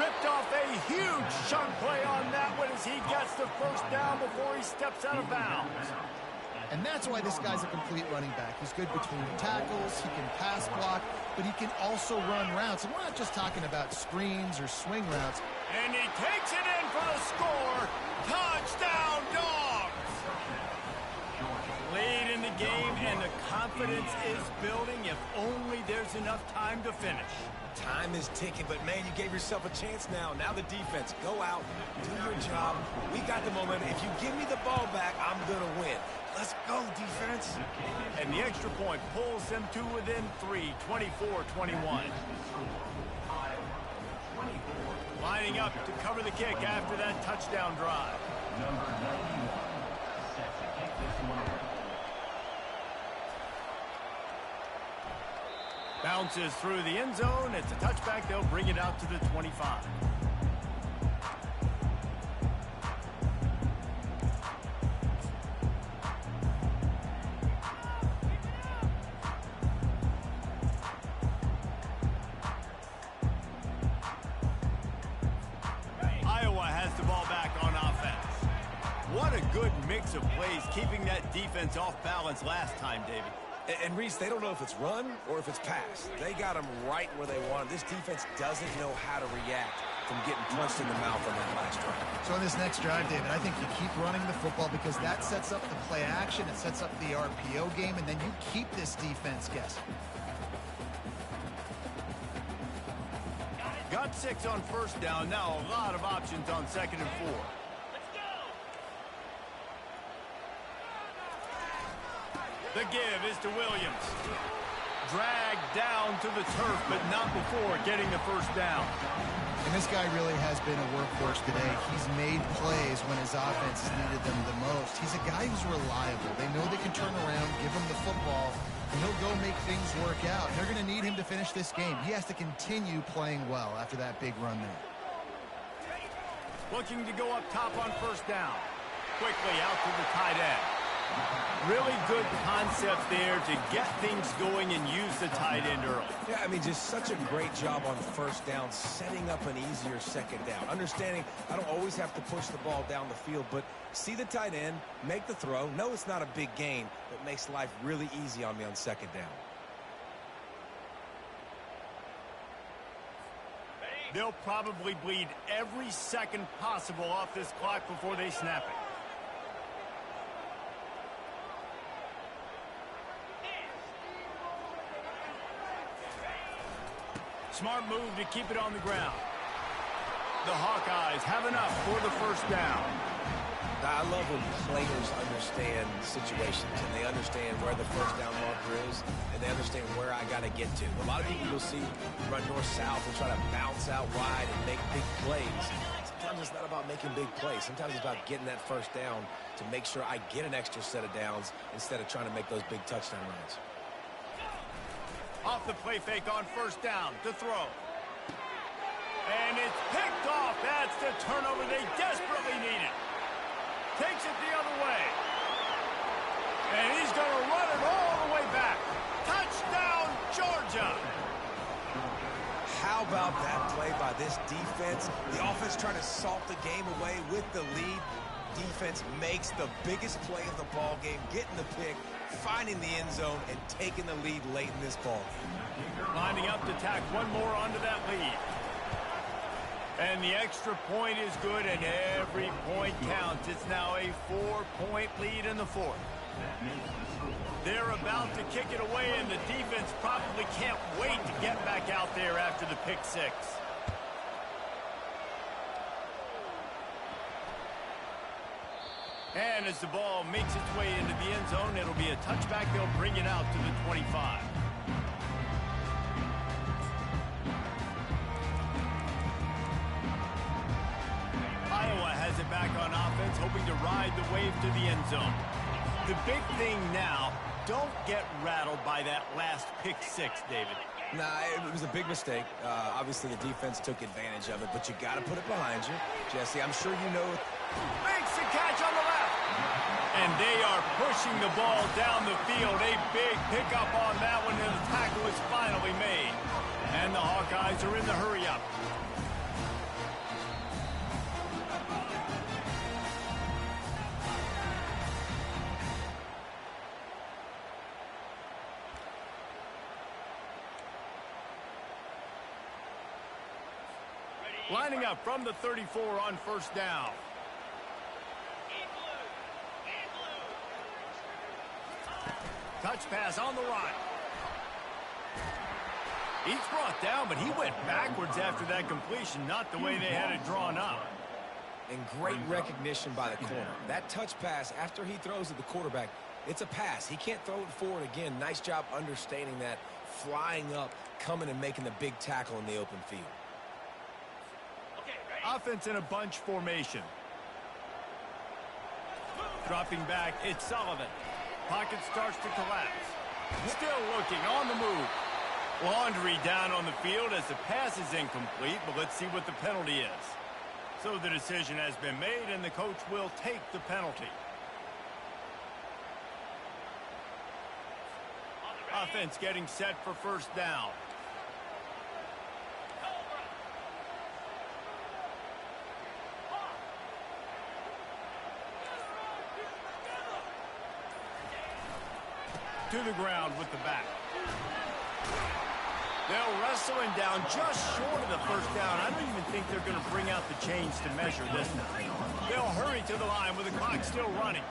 Speaker 1: Ripped off a huge chunk play on that one as he gets the first down before he steps out of bounds.
Speaker 3: And that's why this guy's a complete running back. He's good between tackles, he can pass block, but he can also run routes. And we're not just talking about screens or swing routes.
Speaker 1: And he takes it in for the score. Touchdown, Dogs! game, and the confidence is building if only there's enough time to finish.
Speaker 2: Time is ticking, but, man, you gave yourself a chance now. Now the defense, go out, do your job. We got the momentum. If you give me the ball back, I'm going to win. Let's go, defense.
Speaker 1: And the extra point pulls them to within 3, 24-21. Lining up to cover the kick after that touchdown drive.
Speaker 4: Number 91 set to kick this one away.
Speaker 1: Bounces through the end zone. It's a touchback. They'll bring it out to the 25. Iowa has the ball back on offense. What a good mix of plays, keeping that defense off balance last time, David.
Speaker 2: And Reese, they don't know if it's run or if it's pass. They got them right where they want them. This defense doesn't know how to react from getting punched in the mouth on that last drive.
Speaker 3: So on this next drive, David, I think you keep running the football because that sets up the play action, it sets up the RPO game, and then you keep this defense guessing.
Speaker 1: Got 6 on first down. Now a lot of options on 2nd and 4. The give is to Williams. Dragged down to the turf, but not before getting the first down.
Speaker 3: And this guy really has been a workhorse today. He's made plays when his offense has needed them the most. He's a guy who's reliable. They know they can turn around, give him the football, and he'll go make things work out. They're going to need him to finish this game. He has to continue playing well after that big run there.
Speaker 1: Looking to go up top on first down. Quickly out to the tight end. Really good concept there to get things going and use the tight end early.
Speaker 2: Yeah, I mean, just such a great job on first down, setting up an easier second down. Understanding I don't always have to push the ball down the field, but see the tight end, make the throw. No, it's not a big gain, but makes life really easy on me on second down.
Speaker 1: They'll probably bleed every second possible off this clock before they snap it. Smart move to keep it on the ground. The Hawkeyes have enough for the first down.
Speaker 2: I love when players understand situations and they understand where the first down marker is and they understand where I got to get to. A lot of people you'll see run north-south and try to bounce out wide and make big plays. Sometimes it's not about making big plays. Sometimes it's about getting that first down to make sure I get an extra set of downs instead of trying to make those big touchdown runs.
Speaker 1: Off the play fake on first down to throw. And it's picked off. That's the turnover they desperately needed. Takes it the other way. And he's going to run it all the way back. Touchdown, Georgia.
Speaker 2: How about that play by this defense? The offense trying to salt the game away with the lead. Defense makes the biggest play of the ball game, getting the pick, finding the end zone, and taking the lead late in this ball game.
Speaker 1: Lining up to tack one more onto that lead. And the extra point is good, and every point counts. It's now a 4-point lead in the fourth. They're about to kick it away, and the defense probably can't wait to get back out there after the pick six. And as the ball makes its way into the end zone, it'll be a touchback. They'll bring it out to the 25. Iowa has it back on offense, hoping to ride the wave to the end zone. The big thing now, don't get rattled by that last pick six, David.
Speaker 2: Nah, it was a big mistake. Obviously, the defense took advantage of it, but you got to put it behind you. Jesse, I'm sure you know.
Speaker 1: Makes the catch on the left. And they are pushing the ball down the field. A big pickup on that one, and the tackle is finally made. And the Hawkeyes are in the hurry-up. Lining up from the 34 on first down. touch pass on the run. He's brought down, but he went backwards after that completion, not the way they had it drawn up.
Speaker 2: And great recognition by the corner. That touch pass, after he throws at the quarterback, it's a pass. He can't throw it forward again. Nice job understanding that, flying up, coming and making the big tackle in the open field.
Speaker 1: Offense in a bunch formation. Dropping back, it's Sullivan. Pocket starts to collapse. Still looking, on the move. Laundry down on the field as the pass is incomplete, but let's see what the penalty is. So the decision has been made, and the coach will take the penalty. Offense getting set for first down. To the ground with the back. They'll wrestle him down just short of the first down. I don't even think they're going to bring out the chains to measure this time. They'll hurry to the line with the clock still running.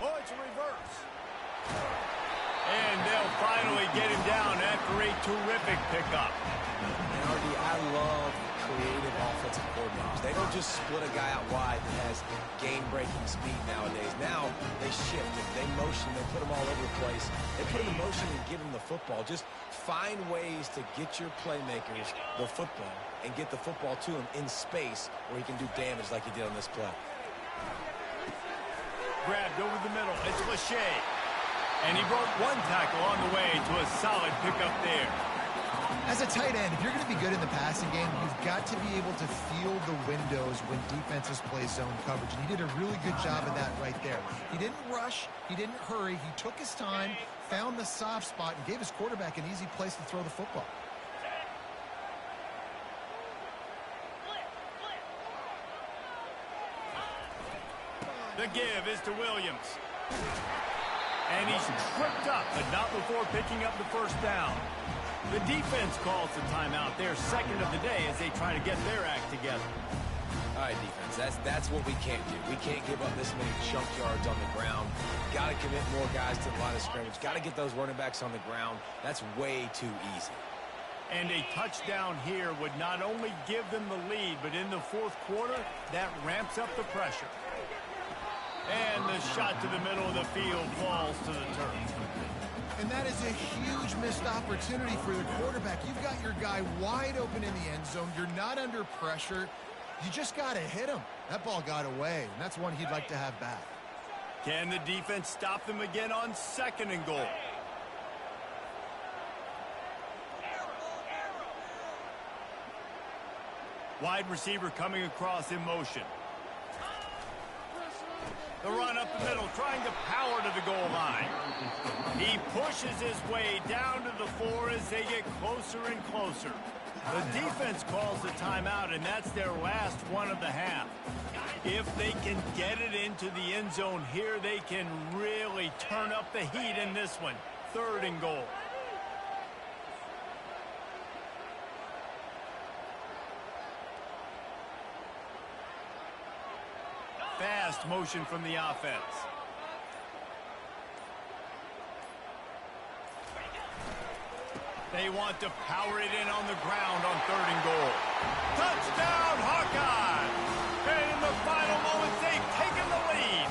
Speaker 1: Oh, it's a reverse. And they'll finally get him down after a terrific pickup.
Speaker 2: And RD, I love creative offensive coordinators. They don't just split a guy out wide that has game-breaking speed nowadays. Now they shift him, they motion, they put him all over the place. They put him in motion and give him the football. Just find ways to get your playmakers the football and get the football to him in space where he can do damage like he did on this play.
Speaker 1: Grabbed over the middle. It's Lachey. And he broke one tackle on the way to a solid pickup there.
Speaker 3: As a tight end, if you're going to be good in the passing game, you've got to be able to feel the windows when defenses play zone coverage. And he did a really good job of that right there. He didn't rush. He didn't hurry. He took his time, found the soft spot, and gave his quarterback an easy place to throw the football.
Speaker 1: The give is to Williams. And he's tripped up, but not before picking up the first down. The defense calls the timeout, their second of the day, as they try to get their act together.
Speaker 2: All right, defense, that's what we can't do. We can't give up this many chunk yards on the ground. Got to commit more guys to the line of scrimmage. Got to get those running backs on the ground. That's way too easy.
Speaker 1: And a touchdown here would not only give them the lead, but in the fourth quarter, that ramps up the pressure. And the shot to the middle of the field falls to the turf.
Speaker 3: And that is a huge missed opportunity for the quarterback. You've got your guy wide open in the end zone. You're not under pressure. You just got to hit him. That ball got away, and that's one he'd like to have back.
Speaker 1: Can the defense stop them again on second and goal? Wide receiver coming across in motion. The run up the middle, trying to power to the goal line. He pushes his way down to the 4 as they get closer and closer. The defense calls the timeout, and that's their last one of the half. If they can get it into the end zone here, they can really turn up the heat in this one. Third and goal. Fast motion from the offense. They want to power it in on the ground on third and goal. Touchdown, Hawkeye! And in the final moments, they've taken the lead.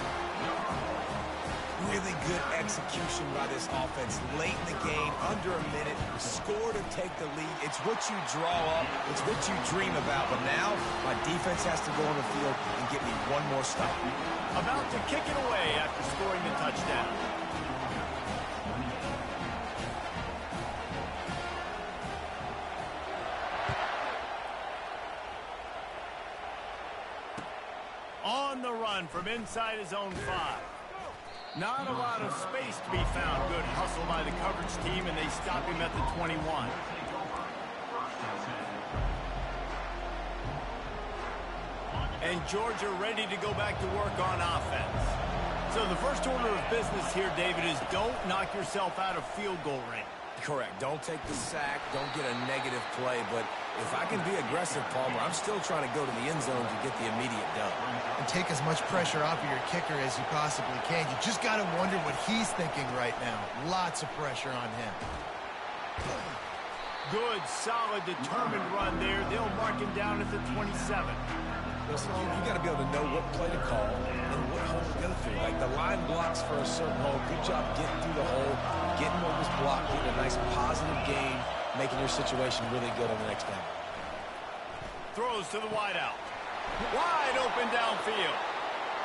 Speaker 2: Really good execution by this offense late in the game, under a minute, score to take the lead. It's what you draw up, it's what you dream about, but now my defense has to go on the field and get me one more stop.
Speaker 1: About to kick it away after scoring the touchdown. On the run from inside his own 5. Not a lot of space to be found. Good hustle by the coverage team, and they stop him at the 21. And Georgia ready to go back to work on offense. So the first order of business here, David, is don't knock yourself out of field goal range.
Speaker 2: Correct. Don't take the sack. Don't get a negative play, but If I can be aggressive, Palmer, I'm still trying to go to the end zone to get the immediate dub.
Speaker 3: And take as much pressure off of your kicker as you possibly can. You just got to wonder what he's thinking right now. Lots of pressure on him.
Speaker 1: Good, solid, determined run there. They'll mark him down at the 27.
Speaker 2: Listen, you got to be able to know what play to call and what hole to go through. Like the line blocks for a certain hole. Good job getting through the hole, getting what was blocked, getting a nice positive gain, making your situation really good on the next down.
Speaker 1: Throws to the wideout. Wide open downfield.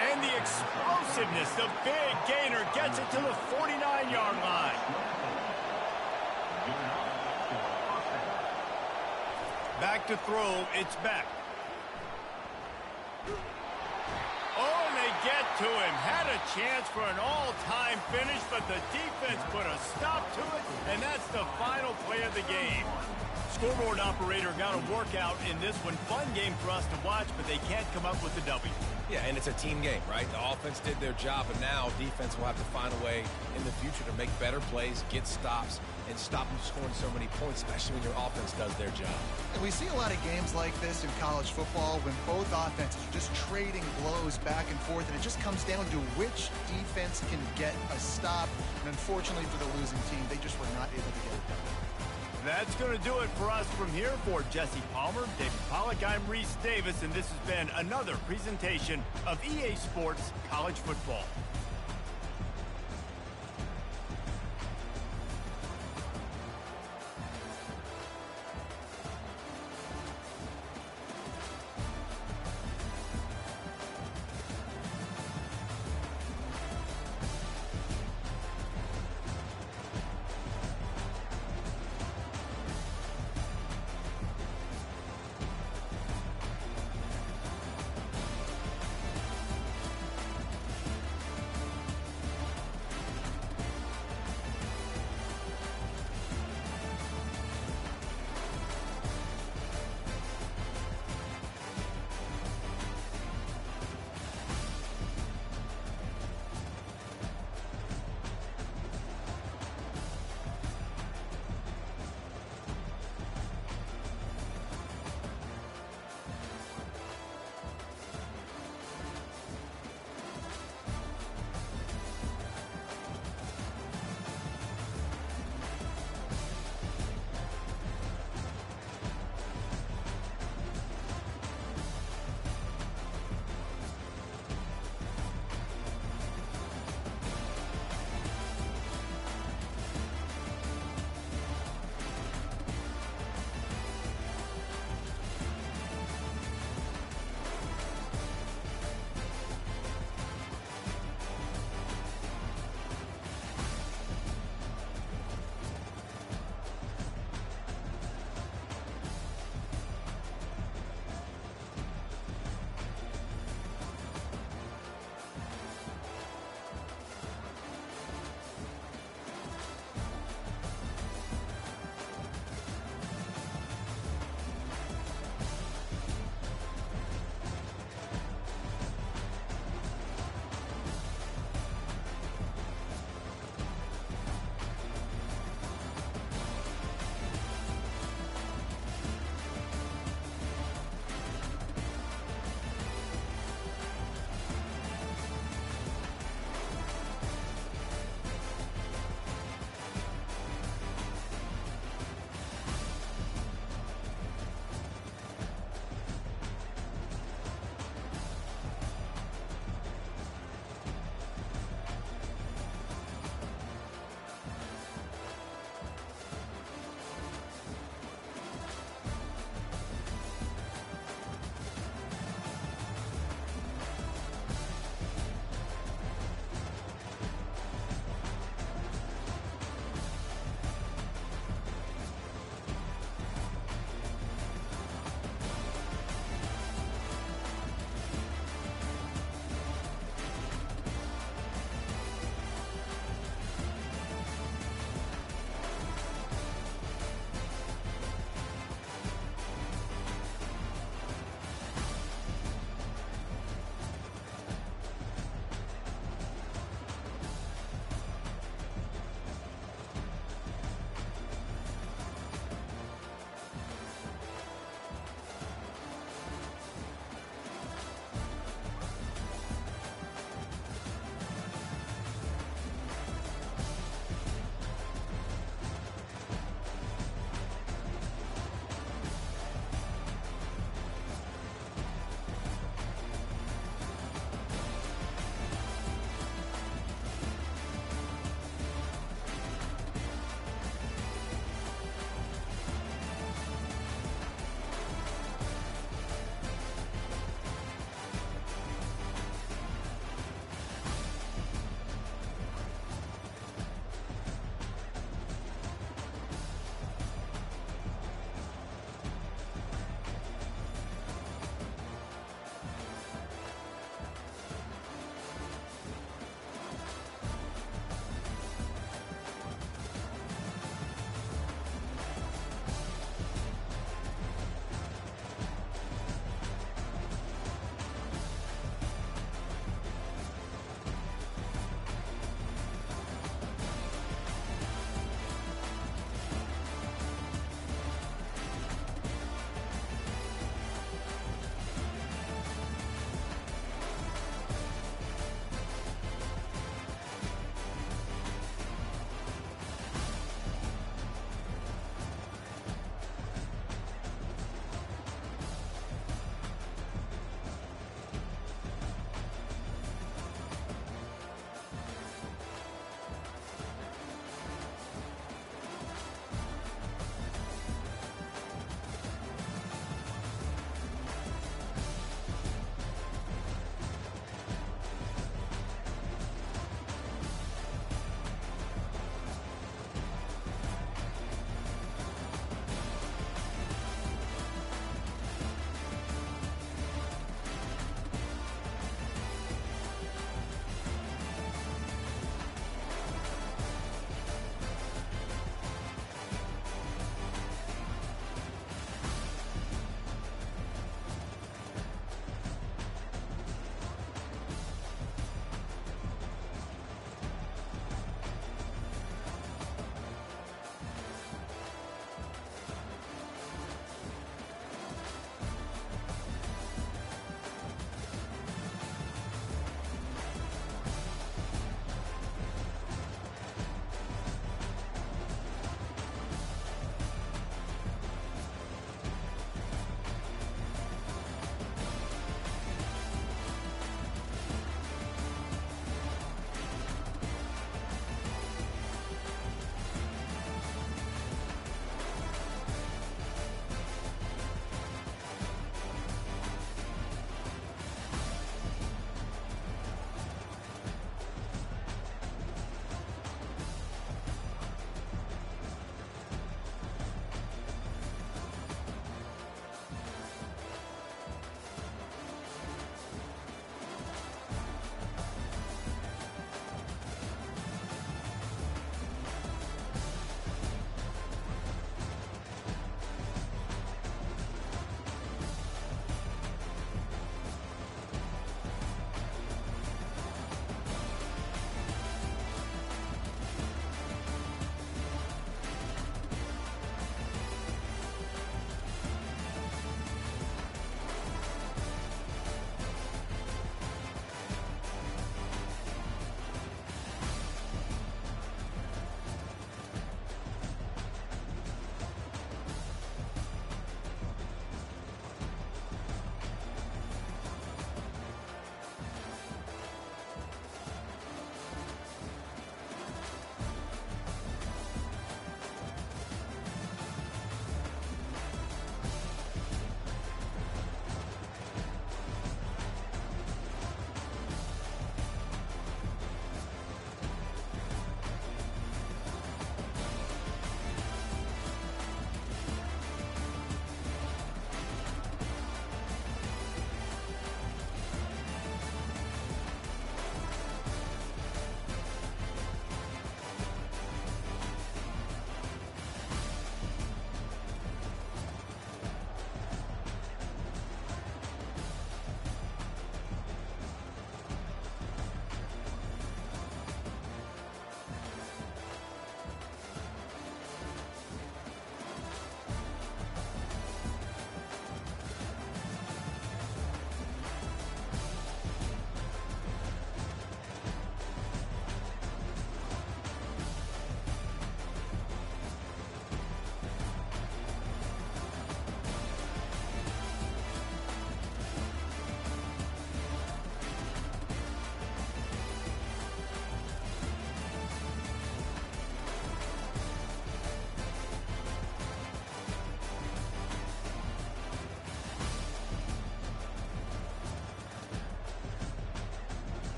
Speaker 1: And the explosiveness, the big gainer gets it to the 49-yard line. Back to throw, it's Beck. Oh, and they get to him. Had a chance for an all-time finish, but the defense put a stop to it, and that's the final play of the game. Scoreboard operator got a workout in this one. Fun game for us to watch, but they can't come up with the W.
Speaker 2: Yeah, and it's a team game, right? The offense did their job, and now defense will have to find a way in the future to make better plays, get stops, and stop them scoring so many points, especially when your offense does their job.
Speaker 3: And we see a lot of games like this in college football when both offenses are just trading blows back and forth, and it just comes down to which defense can get a stop. And unfortunately for the losing team, they just were not able to get it done.
Speaker 1: That's going to do it for us from here. For Jesse Palmer, David Pollack, I'm Reese Davis, and this has been another presentation of EA Sports College Football.